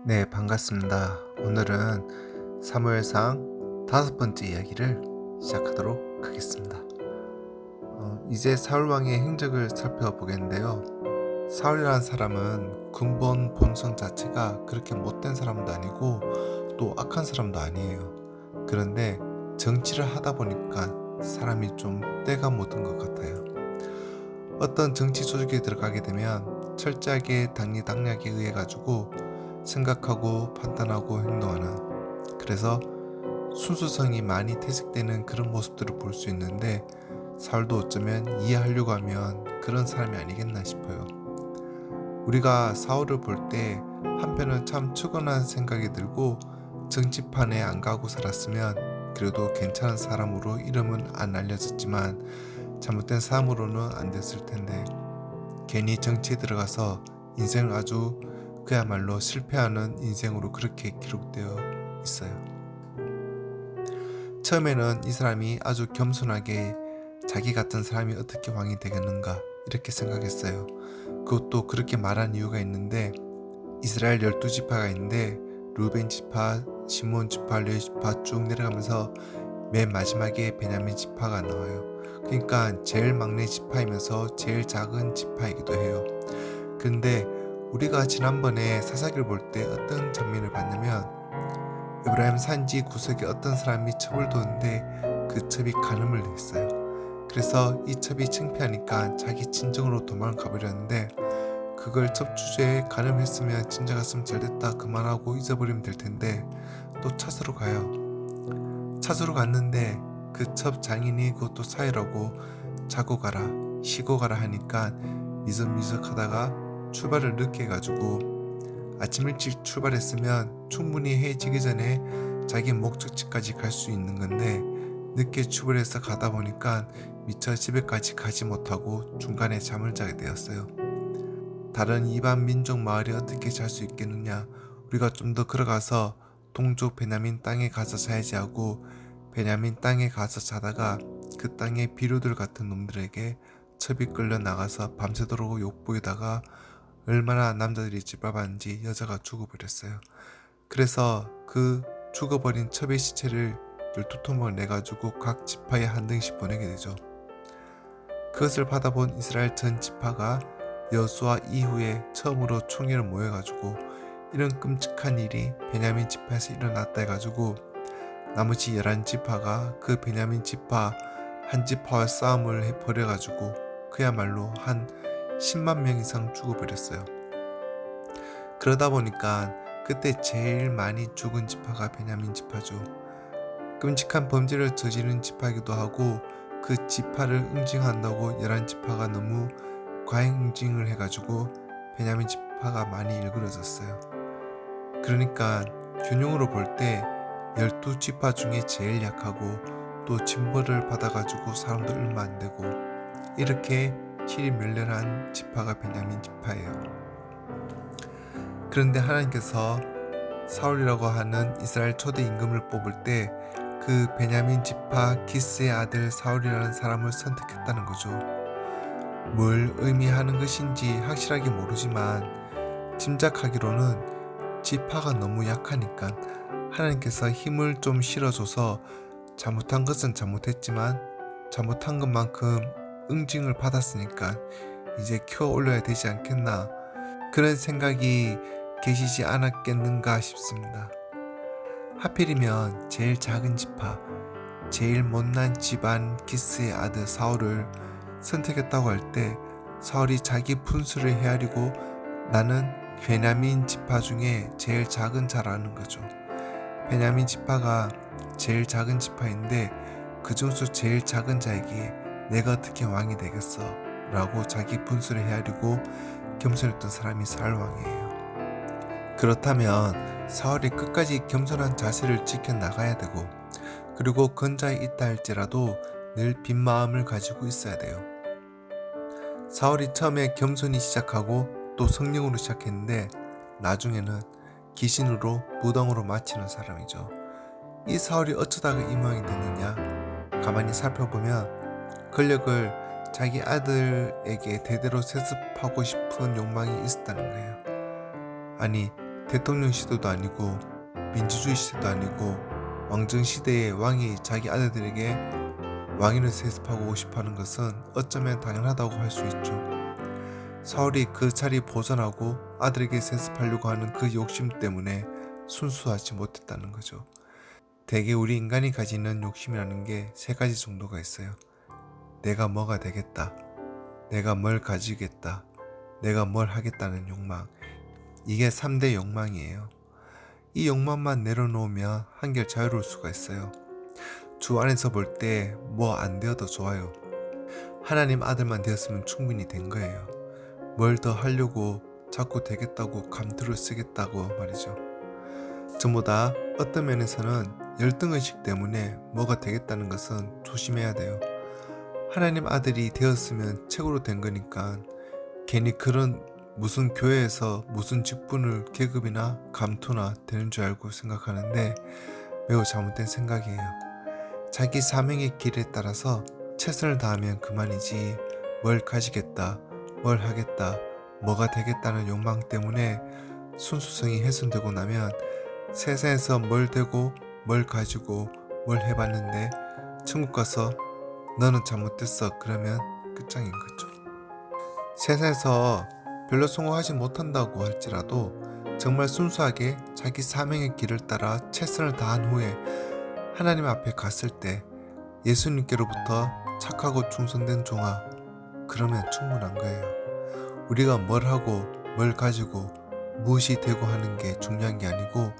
네, 반갑습니다. 오늘은 사무엘상 5번째 이야기를 시작하도록 하겠습니다. 이제 사울 왕의 행적을 살펴보겠는데요. 사울이라는 사람은 근본 본성 자체가 그렇게 못된 사람도 아니고 또 악한 사람도 아니에요. 그런데 정치를 하다 보니까 사람이 좀 때가 묻은 것 같아요. 어떤 정치 조직에 들어가게 되면 철저하게 당리당략에 의해 가지고 생각하고 판단하고 행동하는, 그래서 순수성이 많이 퇴색되는 그런 모습들을 볼 수 있는데, 사울도 어쩌면 이해하려고 하면 그런 사람이 아니겠나 싶어요. 우리가 사울을 볼 때 한편은 참 추건한 생각이 들고, 정치판에 안 가고 살았으면 그래도 괜찮은 사람으로 이름은 안 알려졌지만 잘못된 사람으로는 안 됐을 텐데, 괜히 정치에 들어가서 인생을 아주 그야말로 실패하는 인생으로 그렇게 기록되어 있어요. 처음에는 이 사람이 아주 겸손하게 자기 같은 사람이 어떻게 왕이 되겠는가 이렇게 생각했어요. 그것도 그렇게 말한 이유가 있는데, 이스라엘 12지파가 있는데 루벤 지파, 시몬 지파, 레위 지파 쭉 내려가면서 맨 마지막에 베냐민 지파가 나와요. 그러니까 제일 막내 지파이면서 제일 작은 지파이기도 해요. 근데 우리가 지난번에 사사기를 볼 때 어떤 장면을 봤냐면, 에브라임 산지 구석에 어떤 사람이 첩을 뒀는데 그 첩이 간음을 했어요. 그래서 이 첩이 창피하니까 자기 친정으로 도망가 버렸는데, 그걸 첩 주제에 간음했으면 진짜 갔으면 잘됐다 그만하고 잊어버리면 될 텐데 또 찾으러 가요. 찾으러 갔는데 그 첩 장인이 그것도 사이라고 자고 가라 쉬고 가라 하니까 미적미적 하다가 출발을 늦게 해가지고, 아침 일찍 출발했으면 충분히 해지기 전에 자기 목적지까지 갈 수 있는 건데, 늦게 출발해서 가다 보니까 미처 집에까지 가지 못하고 중간에 잠을 자게 되었어요. 다른 이방 민족 마을이 어떻게 잘 수 있겠느냐, 우리가 좀 더 걸어가서 동쪽 베냐민 땅에 가서 자야지 하고, 베냐민 땅에 가서 자다가 그 땅의 비류들 같은 놈들에게 첩이 끌려 나가서 밤새도록 욕보이다가 얼마나 남자들이 짓밟았는지 여자가 죽어버렸어요. 그래서 그 죽어버린 첩의 시체를 12토막을 내가지고 각 지파에 한 등씩 보내게 되죠. 그것을 받아본 이스라엘 전 지파가 여호수아 이후에 처음으로 총회를 모여가지고 이런 끔찍한 일이 베냐민 지파에서 일어났다 해가지고, 나머지 11지파가 그 베냐민 지파 한 지파와 싸움을 해버려가지고 그야말로 한 10만 명 이상 죽어버렸어요. 그러다 보니까 그때 제일 많이 죽은 지파가 베냐민 지파죠. 끔찍한 범죄를 저지른 지파이기도 하고, 그 지파를 응징한다고 11지파가 너무 과잉 응징을 해가지고 베냐민 지파가 많이 일그러졌어요. 그러니까 균형으로 볼 때 12지파 중에 제일 약하고 또 징벌을 받아가지고 사람도 얼마 안 되고 이렇게 실이 멸렬한 지파가 베냐민 지파예요. 그런데 하나님께서 사울이라고 하는 이스라엘 초대 임금을 뽑을 때 그 베냐민 지파 기스의 아들 사울이라는 사람을 선택했다는 거죠. 뭘 의미하는 것인지 확실하게 모르지만 짐작하기로는 지파가 너무 약하니까 하나님께서 힘을 좀 실어줘서 잘못한 것은 잘못했지만 잘못한 것만큼 응징을 받았으니까 이제 키워 올려야 되지 않겠나, 그런 생각이 계시지 않았겠는가 싶습니다. 하필이면 제일 작은 지파, 제일 못난 집안 기스의 아들 사울을 선택했다고 할 때, 사울이 자기 분수를 헤아리고 나는 베냐민 지파 중에 제일 작은 자라는 거죠. 베냐민 지파가 제일 작은 지파인데 그 중에서 제일 작은 자에게 내가 어떻게 왕이 되겠어 라고 자기 분수를 헤아리고 겸손했던 사람이 사울 왕이에요. 그렇다면 사울이 끝까지 겸손한 자세를 지켜나가야 되고, 그리고 건자에 있다 할지라도 늘 빈 마음을 가지고 있어야 돼요. 사울이 처음에 겸손히 시작하고 또 성령으로 시작했는데 나중에는 귀신으로 무당으로 마치는 사람이죠. 이 사울이 어쩌다가 이 모양이 됐느냐, 가만히 살펴보면 권력을 자기 아들에게 대대로 세습하고 싶은 욕망이 있었다는 거예요. 아니, 대통령 시대도 아니고 민주주의 시대도 아니고 왕정 시대의 왕이 자기 아들들에게 왕위를 세습하고 싶어하는 것은 어쩌면 당연하다고 할 수 있죠. 사울이 그 자리 보존하고 아들에게 세습하려고 하는 그 욕심 때문에 순수하지 못했다는 거죠. 대개 우리 인간이 가지는 욕심이라는 게 세 가지 정도가 있어요. 내가 뭐가 되겠다, 내가 뭘 가지겠다, 내가 뭘 하겠다는 욕망. 이게 3대 욕망이에요. 이 욕망만 내려놓으면 한결 자유로울 수가 있어요. 주 안에서 볼 때 뭐 안 되어도 좋아요. 하나님 아들만 되었으면 충분히 된 거예요. 뭘 더 하려고 자꾸 되겠다고 감투를 쓰겠다고 말이죠. 전부 다 어떤 면에서는 열등의식 때문에 뭐가 되겠다는 것은 조심해야 돼요. 하나님 아들이 되었으면 최고로 된 거니까 괜히 그런 무슨 교회에서 무슨 직분을 계급이나 감투나 되는 줄 알고 생각하는데 매우 잘못된 생각이에요. 자기 사명의 길에 따라서 최선을 다하면 그만이지 뭘 가지겠다, 뭘 하겠다, 뭐가 되겠다는 욕망 때문에 순수성이 훼손되고 나면 세상에서 뭘 되고 뭘 가지고 뭘 해봤는데 천국 가서 너는 잘못됐어 그러면 끝장인 거죠. 세상에서 별로 성공하지 못한다고 할지라도 정말 순수하게 자기 사명의 길을 따라 최선을 다한 후에 하나님 앞에 갔을 때 예수님께로부터 착하고 충성된 종아, 그러면 충분한 거예요. 우리가 뭘 하고 뭘 가지고 무엇이 되고 하는 게 중요한 게 아니고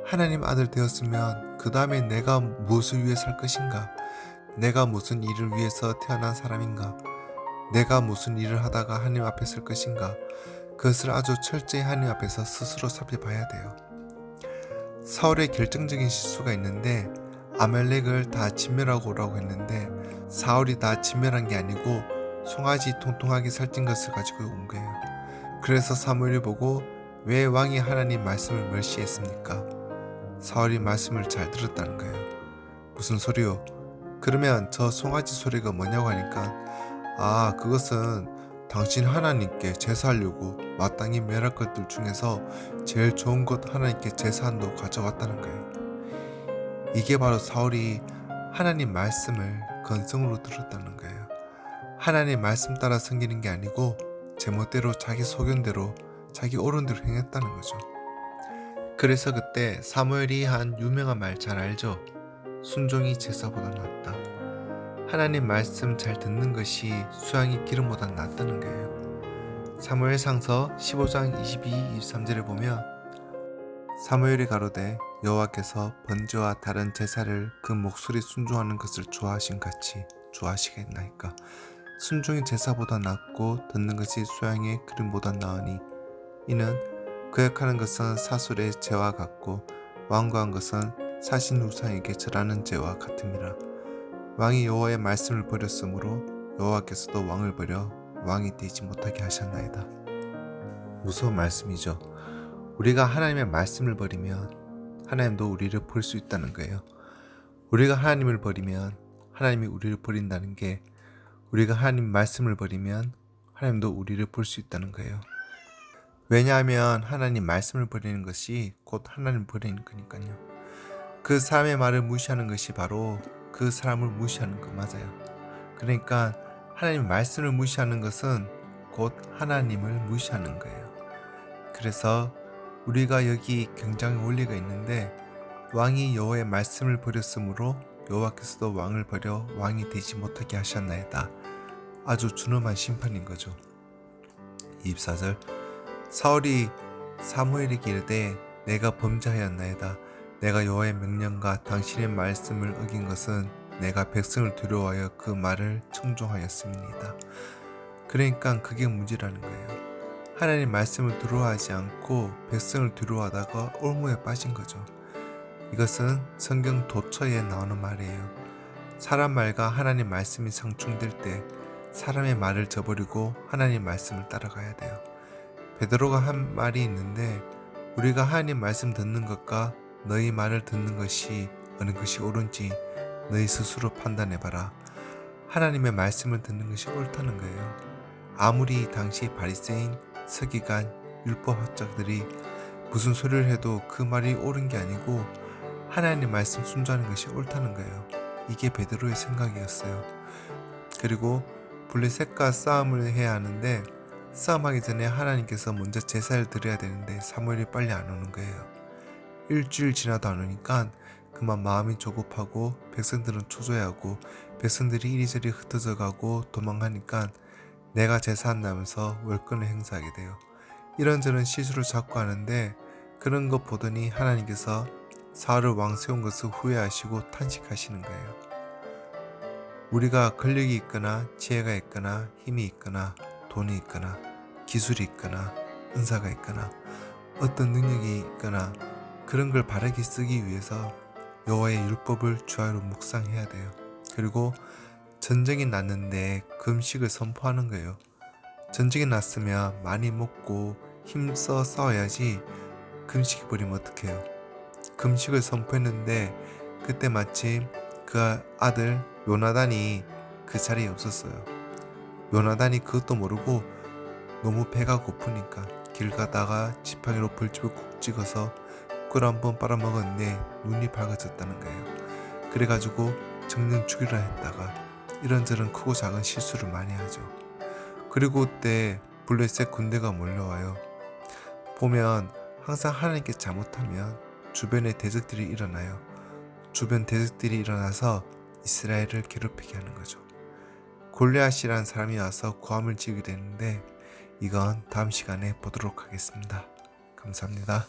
하나님 아들 되었으면 그 다음에 내가 무엇을 위해 살 것인가, 내가 무슨 일을 위해서 태어난 사람인가, 내가 무슨 일을 하다가 하나님 앞에 설 것인가, 그것을 아주 철저히 하나님 앞에서 스스로 살펴봐야 돼요. 사울의 결정적인 실수가 있는데 아말렉을 다 진멸하고 오라고 했는데 사울이 다 진멸한 게 아니고 송아지 통통하게 살찐 것을 가지고 온 거예요. 그래서 사무엘이 보고 왜 왕이 하나님 말씀을 멸시했습니까? 사울이 말씀을 잘 들었다는 거예요. 무슨 소리요? 그러면 저 송아지 소리가 뭐냐고 하니까 그것은 당신 하나님께 제사하려고 마땅히 멸할 것들 중에서 제일 좋은 것 하나님께 제사한다고 가져왔다는 거예요. 이게 바로 사울이 하나님 말씀을 건성으로 들었다는 거예요. 하나님 말씀 따라 섬기는 게 아니고 제멋대로 자기 소견대로 자기 옳은대로 행했다는 거죠. 그래서 그때 사무엘이 한 유명한 말 잘 알죠? 순종이 제사보다 낫다. 하나님 말씀 잘 듣는 것이 수양이 기름보다 낫다는 거예요. 사무엘상서 15장 22, 23절을 보면 사무엘이 가로되 여호와께서 번제와 다른 제사를 그 목소리 순종하는 것을 좋아하신 같이 좋아하시겠나이까. 순종이 제사보다 낫고 듣는 것이 수양의 기름보다 나으니 이는 거역하는 것은 사술의 죄와 같고 완고한 것은 사신 우상에게 절하는 죄와 같음이라. 왕이 여호와의 말씀을 버렸으므로 여호와께서도 왕을 버려 왕이 되지 못하게 하셨나이다. 무서운 말씀이죠. 우리가 하나님의 말씀을 버리면 하나님도 우리를 볼 수 있다는 거예요. 우리가 하나님을 버리면 하나님이 우리를 버린다는 게 우리가 하나님 말씀을 버리면 하나님도 우리를 볼 수 있다는 거예요. 왜냐하면 하나님 말씀을 버리는 것이 곧 하나님을 버리는 거니까요. 그 사람의 말을 무시하는 것이 바로 그 사람을 무시하는 거 맞아요. 그러니까 하나님 말씀을 무시하는 것은 곧 하나님을 무시하는 거예요. 그래서 우리가 여기 굉장히 원리가 있는데 왕이 여호와의 말씀을 버렸으므로 여호와께서도 왕을 버려 왕이 되지 못하게 하셨나이다. 아주 준엄한 심판인 거죠. 24절 사울이 사무엘에게 이르되 내가 범죄하였나이다. 내가 여호와의 명령과 당신의 말씀을 어긴 것은 내가 백성을 두려워하여 그 말을 청종하였음이니이다. 그러니까 그게 문제라는 거예요. 하나님 말씀을 두려워하지 않고 백성을 두려워하다가 올무에 빠진 거죠. 이것은 성경 도처에 나오는 말이에요. 사람 말과 하나님 말씀이 상충될 때 사람의 말을 저버리고 하나님 말씀을 따라가야 돼요. 베드로가 한 말이 있는데 우리가 하나님 말씀 듣는 것과 너희 말을 듣는 것이 어느 것이 옳은지 너희 스스로 판단해봐라. 하나님의 말씀을 듣는 것이 옳다는 거예요. 아무리 당시 바리새인, 서기관, 율법학자들이 무슨 소리를 해도 그 말이 옳은 게 아니고 하나님 말씀 순종하는 것이 옳다는 거예요. 이게 베드로의 생각이었어요. 그리고 블레셋과 싸움을 해야 하는데 싸움하기 전에 하나님께서 먼저 제사를 드려야 되는데 사무엘이 빨리 안 오는 거예요. 일주일 지나도 안 오니까 그만 마음이 조급하고 백성들은 초조해하고 백성들이 이리저리 흩어져 가고 도망가니까 내가 제사한다면서 월권을 행사하게 돼요. 이런저런 실수를 자꾸 하는데 그런 것 보더니 하나님께서 사울을 왕 세운 것을 후회하시고 탄식하시는 거예요. 우리가 권력이 있거나 지혜가 있거나 힘이 있거나 돈이 있거나 기술이 있거나 은사가 있거나 어떤 능력이 있거나 그런 걸 바르게 쓰기 위해서 여호와의 율법을 주야로 묵상해야 돼요. 그리고 전쟁이 났는데 금식을 선포하는 거예요. 전쟁이 났으면 많이 먹고 힘써 싸워야지 금식이 버리면 어떡해요. 금식을 선포했는데 그때 마침 그 아들 요나단이 그 자리에 없었어요. 요나단이 그것도 모르고 너무 배가 고프니까 길 가다가 지팡이로 벌집을 콕 찍어서 꿀 한번 빨아먹었는데 눈이 밝아졌다는 거예요. 그래가지고 정녕 죽이려 했다가 이런저런 크고 작은 실수를 많이 하죠. 그리고 그때 블레셋 군대가 몰려와요. 보면 항상 하나님께 잘못하면 주변에 대적들이 일어나요. 주변 대적들이 일어나서 이스라엘을 괴롭히게 하는 거죠. 골리앗이라는 사람이 와서 고함을 지르게 되는데 이건 다음 시간에 보도록 하겠습니다. 감사합니다.